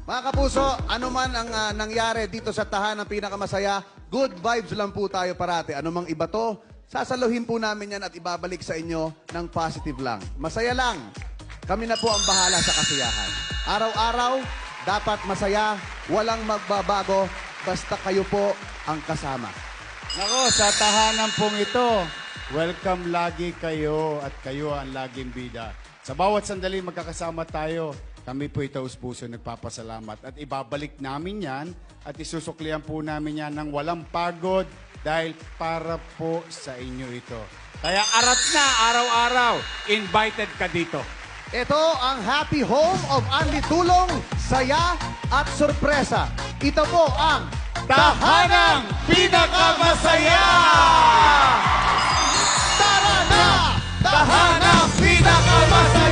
Mga kapuso, ano man ang nangyari dito sa tahanang pinakamasaya, good vibes lang po tayo parati. Ano mang iba to, sasaluhin po namin yan at ibabalik sa inyo ng positive lang. Masaya lang. Kami na po ang bahala sa kasiyahan. Araw-araw, dapat masaya, walang magbabago, basta kayo po ang kasama. Nako, sa tahanan pong ito, welcome lagi kayo at kayo ang laging bida. Sa bawat sandali magkakasama tayo, kami po taus-puso nagpapasalamat. At ibabalik namin yan at isusuklian po namin yan ng walang pagod dahil para po sa inyo ito. Kaya arat na araw-araw, invited ka dito. Ito ang happy home of Anli Tulong, Saya at Sorpresa. Ito po ang Tahanang Pinakamasaya! Tara na! Tahanang Pinakamasaya!